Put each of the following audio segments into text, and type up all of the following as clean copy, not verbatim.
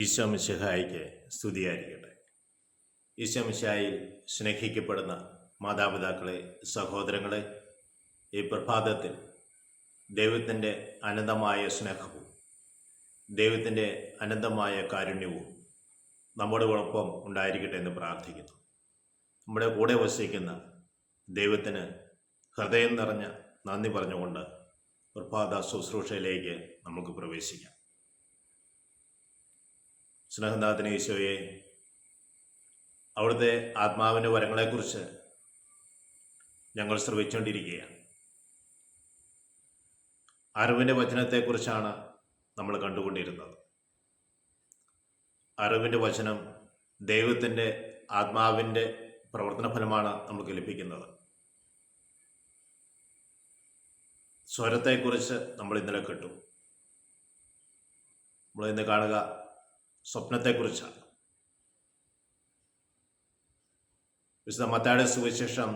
ഈശോ മിശിഹായിക്ക് സ്തുതിയായിരിക്കട്ടെ. ഈശോ മിശിഹായിൽ സ്നേഹിക്കപ്പെടുന്ന മാതാപിതാക്കളെ, സഹോദരങ്ങളെ, ഈ പ്രഭാതത്തിൽ ദൈവത്തിൻ്റെ അനന്തമായ സ്നേഹവും ദൈവത്തിൻ്റെ അനന്തമായ കാരുണ്യവും നമ്മുടെ ഒപ്പം ഉണ്ടായിരിക്കട്ടെ എന്ന് പ്രാർത്ഥിക്കുന്നു. നമ്മുടെ കൂടെ വസിക്കുന്ന ദൈവത്തിന് ഹൃദയം നിറഞ്ഞ നന്ദി പറഞ്ഞുകൊണ്ട് പ്രഭാത ശുശ്രൂഷയിലേക്ക് നമുക്ക് പ്രവേശിക്കാം. സ്നേഹനാഥന ഈശോയെ, അവിടുത്തെ ആത്മാവിൻ്റെ വരങ്ങളെക്കുറിച്ച് ഞങ്ങൾ ശ്രവിച്ചുകൊണ്ടിരിക്കുകയാണ്. അറിവിൻ്റെ വചനത്തെക്കുറിച്ചാണ് നമ്മൾ കണ്ടുകൊണ്ടിരുന്നത്. അറിവിൻ്റെ വചനം ദൈവത്തിൻ്റെ ആത്മാവിൻ്റെ പ്രവർത്തന ഫലമാണ് നമുക്ക് ലഭിക്കുന്നത്. സ്വരത്തെക്കുറിച്ച് നമ്മൾ ഇന്നലെ കേട്ടു. നമ്മൾ ഇന്ന് കാണുക സ്വപ്നത്തെക്കുറിച്ചാണ്. വിശുദ്ധ മത്തായിയുടെ സുവിശേഷം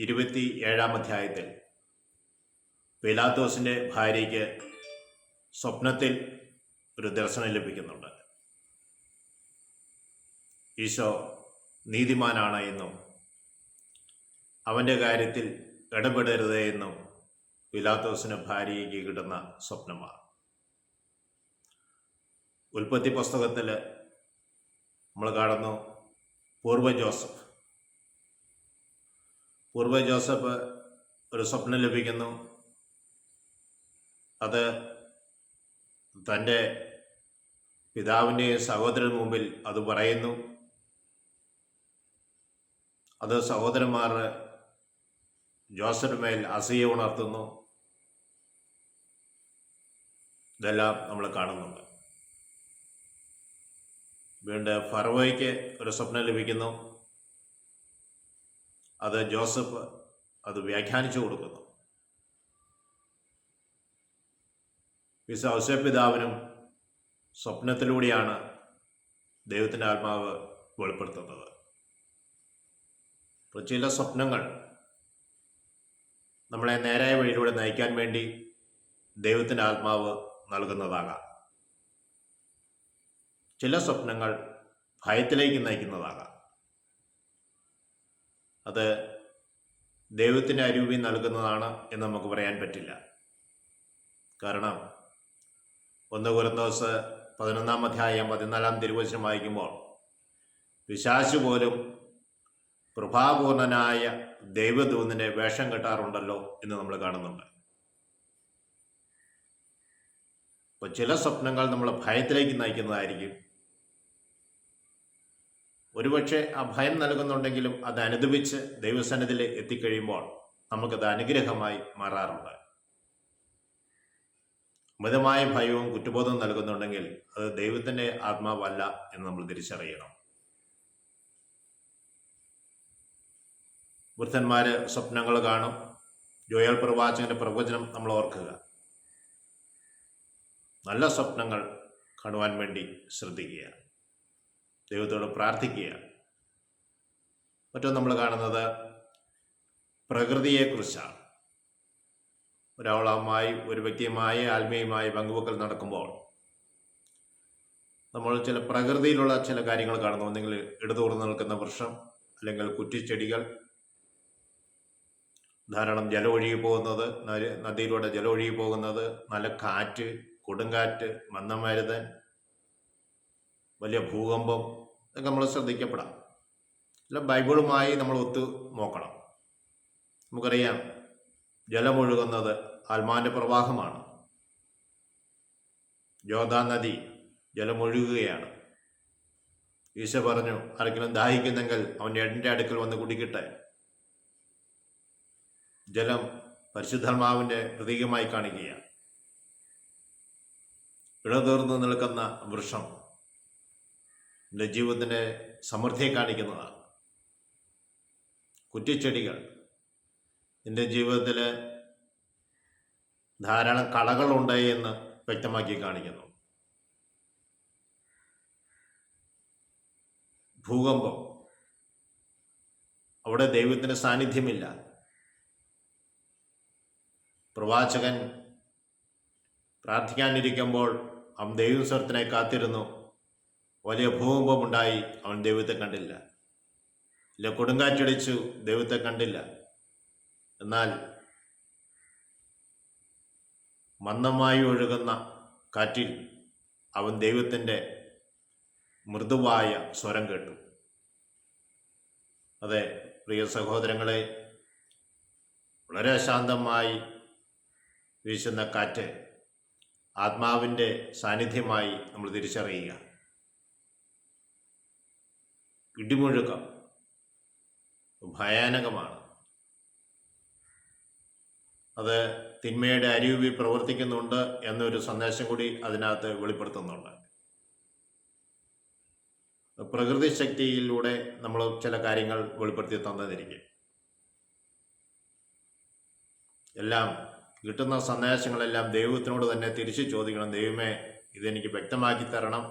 27-ാം അധ്യായത്തിൽ പീലാത്തോസിൻ്റെ ഭാര്യയ്ക്ക് സ്വപ്നത്തിൽ ഒരു ദർശനം ലഭിക്കുന്നുണ്ട്. ഈശോ നീതിമാനാണ് എന്നും അവൻ്റെ കാര്യത്തിൽ ഇടപെടരുത് എന്നും പീലാത്തോസിന് ഭാര്യയ്ക്ക് കിട്ടുന്ന സ്വപ്നമാണ്. ഉൽപ്പത്തി പുസ്തകത്തിൽ നമ്മൾ കാണുന്നു പൂർവ്വ ജോസഫ് ഒരു സ്വപ്നം ലഭിക്കുന്നു. അത് തൻ്റെ പിതാവിൻ്റെയും സഹോദരന് മുമ്പിൽ അത് പറയുന്നു. അത് സഹോദരന്മാർ ജോസഫിന് മേൽ അസൂയ ഉണർത്തുന്നു. ഇതെല്ലാം നമ്മൾ കാണുന്നുണ്ട്. വീണ്ടും ഫറവോയ്ക്ക് ഒരു സ്വപ്നം ലഭിക്കുന്നു. അത് ജോസഫ് അത് വ്യാഖ്യാനിച്ചു കൊടുക്കുന്നു. ഔസേപ്പിതാവിനും സ്വപ്നത്തിലൂടെയാണ് ദൈവത്തിൻ്റെ ആത്മാവ് വെളിപ്പെടുത്തുന്നത്. അപ്പോൾ ചില സ്വപ്നങ്ങൾ നമ്മളെ നേരായ വഴിയിലൂടെ നയിക്കാൻ വേണ്ടി ദൈവത്തിൻ്റെ ആത്മാവ് നൽകുന്നതാകാം. ചില സ്വപ്നങ്ങൾ ഭയത്തിലേക്ക് നയിക്കുന്നതാകാം. അത് ദൈവത്തിൻ്റെ അരൂപി നൽകുന്നതാണ് എന്ന് നമുക്ക് പറയാൻ പറ്റില്ല. കാരണം 1 കൊരിന്തോസ് 11-ാം അധ്യായം 14-ാം തിരുവചനം വായിക്കുമ്പോൾ പിശാച് പോലും പ്രഭാപൂർണനായ ദൈവദൂതനെ വേഷം കെട്ടാറുണ്ടല്ലോ എന്ന് നമ്മൾ കാണുന്നുണ്ട്. അപ്പോൾ ചില സ്വപ്നങ്ങൾ നമ്മളെ ഭയത്തിലേക്ക് നയിക്കുന്നതായിരിക്കും. ഒരുപക്ഷെ ആ ഭയം നൽകുന്നുണ്ടെങ്കിലും അത് അനുദപിച്ച് ദൈവസന്നിധിയിൽ എത്തിക്കഴിയുമ്പോൾ നമുക്കത് അനുഗ്രഹമായി മാറാറുണ്ട്. മിതമായ ഭയവും കുറ്റബോധവും നൽകുന്നുണ്ടെങ്കിൽ അത് ദൈവത്തിൻ്റെ ആത്മാവല്ല എന്ന് നമ്മൾ തിരിച്ചറിയണം. വൃദ്ധന്മാർ സ്വപ്നങ്ങൾ കാണും. ജോയൽ പ്രവാചകന്റെ പ്രവചനം നമ്മൾ ഓർക്കുക. നല്ല സ്വപ്നങ്ങൾ കാണുവാൻ വേണ്ടി ശ്രദ്ധിക്കുക, ദൈവത്തോട് പ്രാർത്ഥിക്കുക. മറ്റൊന്ന് നമ്മൾ കാണുന്നത് പ്രകൃതിയെക്കുറിച്ചാണ്. ഒരാളുമായി ഒരു വ്യക്തിയുമായി ആത്മീയമായി പങ്കുവെക്കൽ നടക്കുമ്പോൾ നമ്മൾ ചില പ്രകൃതിയിലുള്ള ചില കാര്യങ്ങൾ കാണുന്നു. ഒന്നെങ്കിൽ ഇടതൂർന്ന് നിൽക്കുന്ന വൃക്ഷം, അല്ലെങ്കിൽ കുറ്റിച്ചെടികൾ, ധാരാളം ജലം ഒഴുകി പോകുന്നത്, നദിയിലൂടെ ജലം ഒഴുകി പോകുന്നത്, നല്ല കാറ്റ്, കൊടുങ്കാറ്റ്, മന്ദമരുതൻ, വലിയ ഭൂകമ്പം, ഇതൊക്കെ നമ്മൾ ശ്രദ്ധിക്കപ്പെടാം. അല്ല, ബൈബിളുമായി നമ്മൾ ഒത്തു നോക്കണം. നമുക്കറിയാം, ജലമൊഴുകുന്നത് ആത്മാവിൻ്റെ പ്രവാഹമാണ്. യോർദാൻ നദി ജലമൊഴുകുകയാണ്. ഈശോ പറഞ്ഞു, ആരെങ്കിലും ദാഹിക്കുന്നെങ്കിൽ അവൻ എൻ്റെ അടുക്കൽ വന്ന് കുടിക്കട്ടെ. ജലം പരിശുദ്ധാത്മാവിൻ്റെ പ്രതീകമായി കാണിക്കുകയാണ്. ഇടതൂർന്ന് നിൽക്കുന്ന വൃക്ഷം എൻ്റെ ജീവിതത്തിൻ്റെ സമൃദ്ധിയെ കാണിക്കുന്നതാണ്. കുറ്റിച്ചെടികൾ എൻ്റെ ജീവിതത്തിൽ ധാരാളം കളകളുണ്ട് എന്ന് വ്യക്തമാക്കി കാണിക്കുന്നു. ഭൂകമ്പം, അവിടെ ദൈവത്തിൻ്റെ സാന്നിധ്യമില്ല. പ്രവാചകൻ പ്രാർത്ഥിക്കാനിരിക്കുമ്പോൾ അവൻ ദൈവസ്വരത്തിനായി കാത്തിരുന്നു. വലിയ ഭൂകമ്പമുണ്ടായി, അവൻ ദൈവത്തെ കണ്ടില്ല. ഇല്ല, കൊടുങ്കാറ്റടിച്ചു, ദൈവത്തെ കണ്ടില്ല. എന്നാൽ മന്ദമായി ഒഴുകുന്ന കാറ്റിൽ അവൻ ദൈവത്തിൻ്റെ മൃദുവായ സ്വരം കേട്ടു. അതെ പ്രിയ സഹോദരങ്ങളെ, വളരെ ശാന്തമായി വീശുന്ന കാറ്റ് ആത്മാവിൻ്റെ സാന്നിധ്യമായി നമ്മൾ തിരിച്ചറിയുക. ഇടിമുഴക്കം ഭയാനകമാണ്. അത് തിന്മയുടെ അരൂപി പ്രവർത്തിക്കുന്നുണ്ട് എന്നൊരു സന്ദേശം കൂടി അതിനകത്ത് വെളിപ്പെടുത്തുന്നുണ്ട്. പ്രകൃതി ശക്തിയിലൂടെ നമ്മൾ ചില കാര്യങ്ങൾ വെളിപ്പെടുത്തി തന്നതിരിക്കും. എല്ലാം കിട്ടുന്ന സന്ദേശങ്ങളെല്ലാം ദൈവത്തിനോട് തന്നെ തിരിച്ചു ചോദിക്കണം. ദൈവമേ, ഇതെനിക്ക് വ്യക്തമാക്കി തരണം,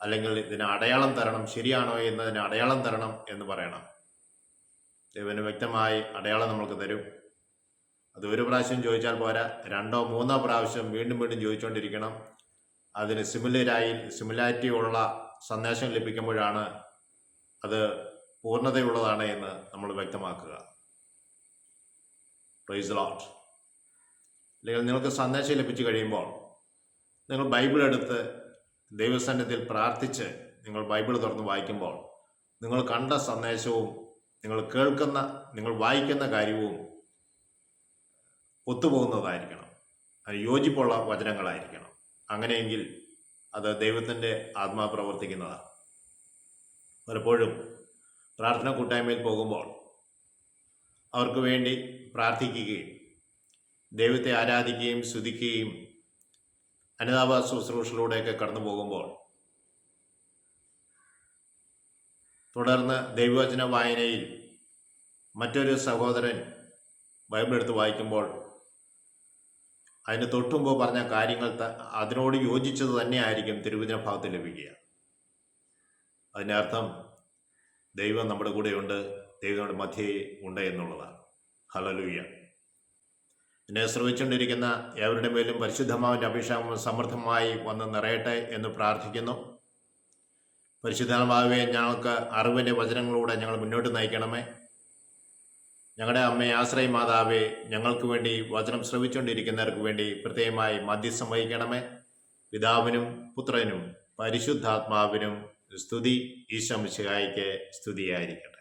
അല്ലെങ്കിൽ ഇതിന് അടയാളം തരണം, ശരിയാണോ എന്നതിന് അടയാളം തരണം എന്ന് പറയണം. ദൈവന് വ്യക്തമായി അടയാളം നമ്മൾക്ക് തരും. അത് ഒരു പ്രാവശ്യം ചോദിച്ചാൽ പോരാ, 2 or 3 പ്രാവശ്യം വീണ്ടും വീണ്ടും ചോദിച്ചുകൊണ്ടിരിക്കണം. അതിന് സിമിലാരിറ്റി ഉള്ള സന്ദേശം ലഭിക്കുമ്പോഴാണ് അത് പൂർണ്ണതയുള്ളതാണ് എന്ന് നമ്മൾ വ്യക്തമാക്കുക. Praise the Lord. അല്ലെങ്കിൽ നിങ്ങൾക്ക് സന്ദേശം ലഭിച്ചു കഴിയുമ്പോൾ നിങ്ങൾ ബൈബിൾ എടുത്ത് ദൈവസന്നിധിയിൽ പ്രാർത്ഥിച്ച് നിങ്ങൾ ബൈബിൾ തുറന്ന് വായിക്കുമ്പോൾ നിങ്ങൾ കണ്ട സന്ദേശവും നിങ്ങൾ വായിക്കുന്ന കാര്യവും ഒത്തുപോകുന്നതായിരിക്കണം. അത് യോജിപ്പുള്ള വചനങ്ങളായിരിക്കണം. അങ്ങനെയെങ്കിൽ അത് ദൈവത്തിൻ്റെ ആത്മാവ് പ്രവർത്തിക്കുന്നതാണ്. പലപ്പോഴും പ്രാർത്ഥന കൂട്ടായ്മയിൽ പോകുമ്പോൾ അവർക്ക് വേണ്ടി പ്രാർത്ഥിക്കുകയും ദൈവത്തെ ആരാധിക്കുകയും സ്തുതിക്കുകയും അനുതാപ ശുശ്രൂഷയിലൂടെയൊക്കെ കടന്നു പോകുമ്പോൾ തുടർന്ന് ദൈവവചന വായനയിൽ മറ്റൊരു സഹോദരൻ ബൈബിൾ എടുത്ത് വായിക്കുമ്പോൾ അതിന് തൊട്ടുമുമ്പ് പറഞ്ഞ കാര്യങ്ങൾ അതിനോട് യോജിച്ചത് തന്നെയായിരിക്കും തിരുവചന ഭാഗത്ത് ലഭിക്കുക. അതിൻ്റെ അർത്ഥം ദൈവം നമ്മുടെ കൂടെയുണ്ട്, ദൈവം നമ്മുടെ മധ്യേ ഉണ്ട് എന്നുള്ളതാണ്. ഹല്ലേലൂയ. എന്നെ ശ്രമിച്ചുകൊണ്ടിരിക്കുന്ന ഏവരുടെ മേലും പരിശുദ്ധമാവിൻ്റെ അഭിഷേകം സമൃദ്ധമായി വന്ന് നിറയട്ടെ എന്ന് പ്രാർത്ഥിക്കുന്നു. പരിശുദ്ധാത്മാവേ, ഞങ്ങൾക്ക് അറിവിൻ്റെ വചനങ്ങളിലൂടെ ഞങ്ങൾ മുന്നോട്ട് നയിക്കണമേ. ഞങ്ങളുടെ അമ്മയെ ആശ്രയ മാതാവേ, ഞങ്ങൾക്ക് വേണ്ടി വചനം ശ്രവിച്ചുകൊണ്ടിരിക്കുന്നവർക്ക് വേണ്ടി പ്രത്യേകമായി മധ്യസ്ഥം വഹിക്കണമേ. പിതാവിനും പുത്രനും പരിശുദ്ധാത്മാവിനും സ്തുതി. ഈശോ മിശിഹായ്ക്ക് സ്തുതിയായിരിക്കട്ടെ.